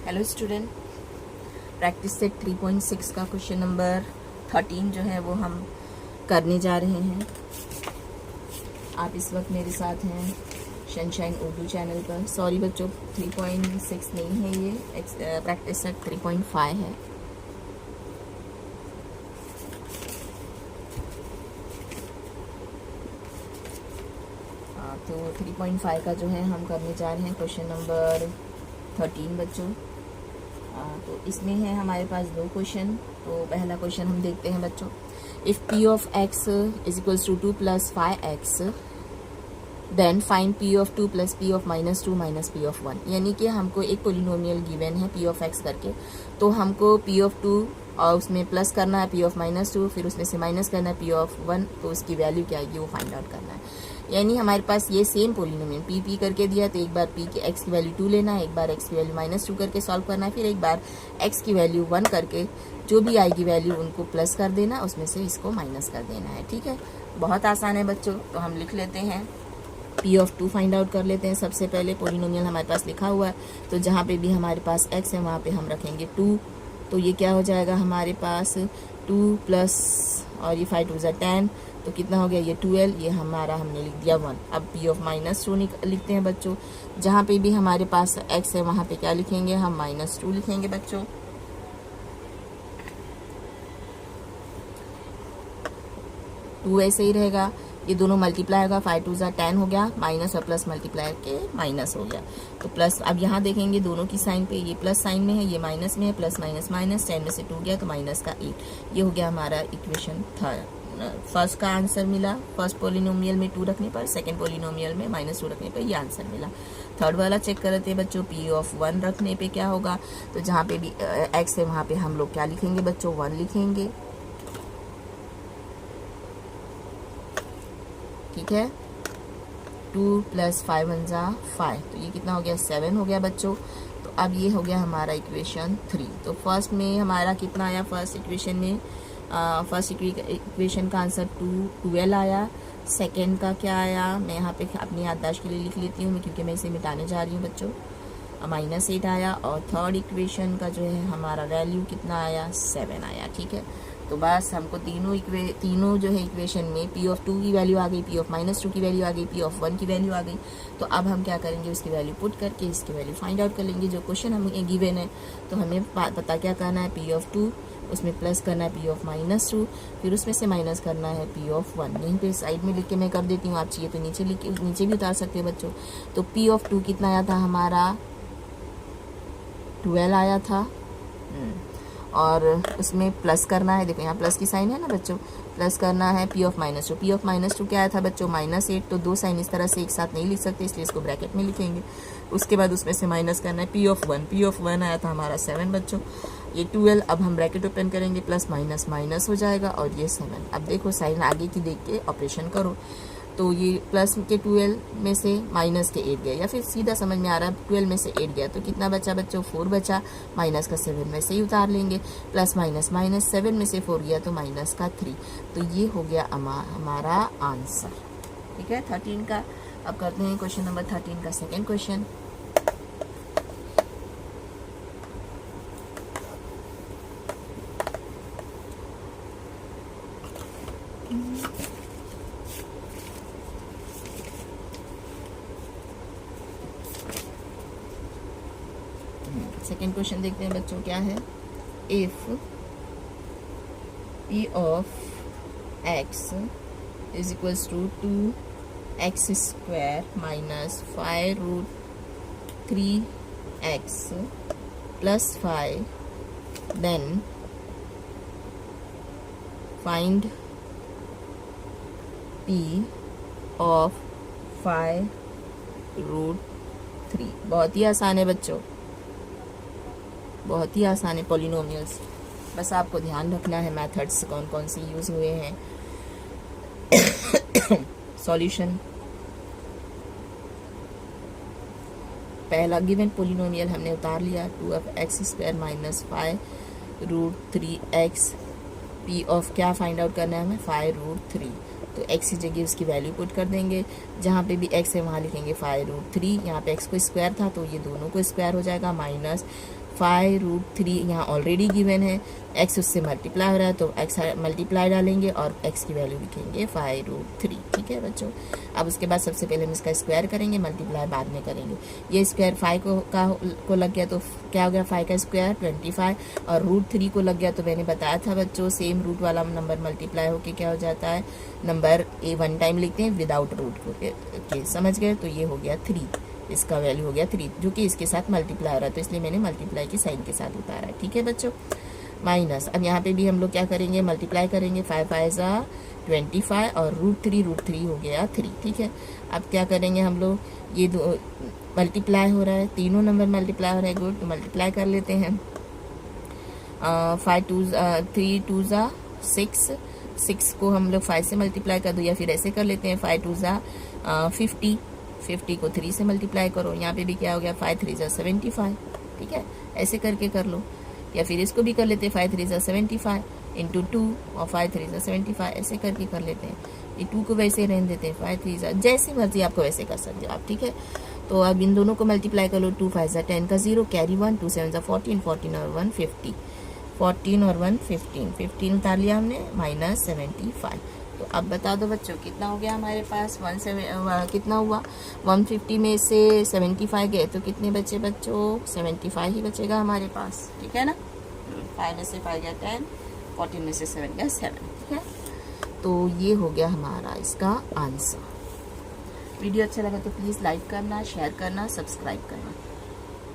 Hello student, practice set 3.6 का question number 13 जो है वो हम करने जा रहे हैं। आप इस वक्त मेरे साथ हैं सनशाइन उर्दू चैनल पर। सॉरी बच्चों, 3.6 नहीं है, ये प्रैक्टिस सेट 3.5 है। तो 3.5 का जो है हम करने जा रहे हैं क्वेश्चन नंबर 13 बच्चों। तो इसमें है हमारे पास दो क्वेश्चन। तो पहला क्वेश्चन हम देखते हैं बच्चों। If P of X is equals to 2 + 5x, then find P of 2 + P of -2 minus P of 1। यानी कि हमको एक पोलिनोमियल गिवन है पी ऑफ एक्स करके, तो हमको पी ऑफ 2 और उसमें प्लस करना है पी ऑफ -2, फिर उसमें से माइनस करना है पी ऑफ 1, तो उसकी वैल्यू क्या आएगी वो फाइंड आउट करना है। यानी हमारे पास ये सेम पोलिनोमियल पी करके दिया, तो एक बार पी के एक्स की वैल्यू 2 लेना है, एक बार एक्स की वैल्यू -2 करके सॉल्व करना है, फिर एक बार एक्स की वैल्यू 1 करके जो भी आएगी वैल्यू उनको प्लस कर देना, उसमें से इसको माइनस कर देना है। ठीक है, बहुत आसान है बच्चों। तो हम लिख लेते हैं पी ऑफ 2 फाइंड आउट कर लेते हैं। सबसे पहले पोलिनोमियल हमारे पास लिखा हुआ है, तो जहाँ पे भी हमारे पास x है वहाँ पे हम रखेंगे 2। तो ये क्या हो जाएगा हमारे पास 2 प्लस और ये 5 2 10, तो कितना हो गया ये 12, ये हमारा हमने लिख दिया 1। अब पी ऑफ -2 लिखते हैं बच्चों। जहाँ पे भी हमारे पास x है वहाँ पे क्या लिखेंगे हम -2 लिखेंगे बच्चों। टू ऐसे ही रहेगा, ये दोनों मल्टीप्लाई होगा, 5 2 10 हो गया, माइनस और प्लस मल्टीप्लाई के माइनस हो गया। तो प्लस अब यहाँ देखेंगे दोनों की साइन पे, ये प्लस साइन में है, ये माइनस में है, प्लस माइनस माइनस, 10 में से 2 गया तो माइनस का 8। ये हो गया हमारा इक्वेशन फर्स्ट का आंसर मिला। फर्स्ट पोलिनोमियल में 2 रखने पर, सेकेंड पोलिनोमियल में -2 रखने पर ये आंसर मिला। थर्ड वाला चेक करते हैं बच्चों। पी ऑफ 1 रखने पे क्या होगा, तो जहाँ पे भी एक्स है वहाँ पे हम लोग क्या लिखेंगे बच्चों 1 लिखेंगे। ठीक है, 2 + 5 × 5, तो ये कितना हो गया 7 हो गया बच्चों। तो अब ये हो गया हमारा इक्वेशन 3। तो फर्स्ट में हमारा कितना आया, फर्स्ट इक्वेशन में फर्स्ट इक्वेशन का आंसर 12 आया। सेकंड का क्या आया, मैं यहाँ पे अपनी याददाश्त के लिए लिख लेती हूँ क्योंकि मैं इसे मिटाने जा रही हूँ बच्चों। -8 आया। और थर्ड इक्वेशन का जो है हमारा वैल्यू कितना आया 7 आया। ठीक है, तो बस हमको तीनों जो है इक्वेशन में पी ऑफ 2 की वैल्यू आ गई, पी ऑफ -2 की वैल्यू आ गई, पी ऑफ 1 की वैल्यू आ गई। तो अब हम क्या करेंगे, उसकी वैल्यू पुट करके इसकी वैल्यू फाइंड आउट कर लेंगे। जो क्वेश्चन हमें गिवन है तो हमें पता क्या करना है, पी ऑफ 2 उसमें प्लस करना है पी ऑफ -2, फिर उसमें से माइनस करना है पी ऑफ 1। यहीं पे साइड में लिख के मैं कर देती हूँ, आप चाहिए तो नीचे भी उतार सकते हैं बच्चों। तो पी ऑफ 2 कितना आया था हमारा 12 आया था। और उसमें प्लस करना है, देखो यहाँ प्लस की साइन है ना बच्चों, प्लस करना है पी ऑफ -2। पी ऑफ -2 क्या आया था बच्चों -8, तो दो साइन इस तरह से एक साथ नहीं लिख सकते, इसलिए इसको ब्रैकेट में लिखेंगे। उसके बाद उसमें से माइनस करना है पी ऑफ 1। पी ऑफ 1 आया था हमारा 7 बच्चों। ये 12, अब हम ब्रैकेट ओपन करेंगे, प्लस माइनस माइनस हो जाएगा और ये 7। अब देखो साइन आगे की देख के ऑपरेशन करो, तो ये प्लस के 12 में से माइनस के 8 गया, या फिर सीधा समझ में आ रहा है 12 में से 8 गया, तो कितना बचा बच्चों 4 बचा। माइनस का 7 में से ही उतार लेंगे, प्लस माइनस माइनस, 7 में से 4 गया तो माइनस का 3। तो ये हो गया हमारा आंसर। ठीक है 13 का। अब करते हैं क्वेश्चन नंबर 13 का सेकेंड क्वेश्चन। सेकेंड क्वेश्चन देखते हैं बच्चों क्या है। If P of X is equals to 2x² - 5√3x + 5, then find P of 5√3। बहुत ही आसान है बच्चों, बहुत ही आसान है पॉलिनोमियल्स। बस आपको ध्यान रखना है मेथड्स कौन कौन से यूज़ हुए हैं। सॉल्यूशन, पहला गिवन पोलिनोमियल हमने उतार लिया 2x² - 5√3x। पी ऑफ क्या फाइंड आउट करना है हमें 5√3, तो x की जगह उसकी वैल्यू पुट कर देंगे। जहाँ पे भी x है वहाँ लिखेंगे 5√3। यहाँ पे x को स्क्वायर था तो ये दोनों को स्क्वायर हो जाएगा, माइनस 5√3 यहाँ ऑलरेडी गिवन है, x उससे मल्टीप्लाई हो रहा है तो x मल्टीप्लाई डालेंगे और x की वैल्यू लिखेंगे 5√3। ठीक है बच्चों। अब उसके बाद सबसे पहले हम इसका स्क्वायर करेंगे, मल्टीप्लाई बाद में करेंगे। ये स्क्वायर 5 को लग गया तो क्या हो गया, 5 का स्क्वायर 25, और √3 को लग गया तो मैंने बताया था बच्चों सेम रूट वाला नंबर मल्टीप्लाई होके क्या हो जाता है, नंबर ए 1 टाइम लिखते हैं विदाउट रूट को, समझ गए। तो ये हो गया 3, इसका वैल्यू हो गया 3 जो कि इसके साथ मल्टीप्लाई हो रहा है, तो इसलिए मैंने मल्टीप्लाई की साइन के साथ उतारा है। ठीक है बच्चों। माइनस, अब यहाँ पे भी हम लोग क्या करेंगे, मल्टीप्लाई करेंगे, 5 5 25 और √3 हो गया 3। ठीक है। अब क्या करेंगे हम लोग, ये दो मल्टीप्लाई हो रहा है, तीनों नंबर मल्टीप्लाई हो रहा है, गुड, तो मल्टीप्लाई कर लेते हैं। 3 2 6 को हम लोग 5 से मल्टीप्लाई कर दो, या फिर ऐसे कर लेते हैं 5 2 50 को 3 से मल्टीप्लाई करो। यहाँ पे भी क्या हो गया, 5 3 75। ठीक है, ऐसे करके कर लो, या फिर इसको भी कर लेते हैं 5 3 75 इंटू 2 और 5 3 75, ऐसे करके कर लेते हैं। ये 2 को वैसे रहने देते हैं, 5 3 जैसी मर्जी आपको वैसे कर सकते हो आप। ठीक है, तो अब इन दोनों को मल्टीप्लाई कर लो, 2 5 10 का 0 कैरी 1, 2 7 14 14 और 1 50, 14 और 1 15, 15 उतार लिया हमने, -75। तो अब बता दो बच्चों कितना हो गया हमारे पास, कितना हुआ, 150 में से 75 गए तो कितने बचे बच्चों, 75 ही बचेगा हमारे पास। ठीक है ना, 5 में से 5 गया 10, 14 में से 7 गया 7। ठीक है, तो ये हो गया हमारा इसका आंसर। वीडियो अच्छा लगा तो प्लीज़ लाइक करना, शेयर करना, सब्सक्राइब करना।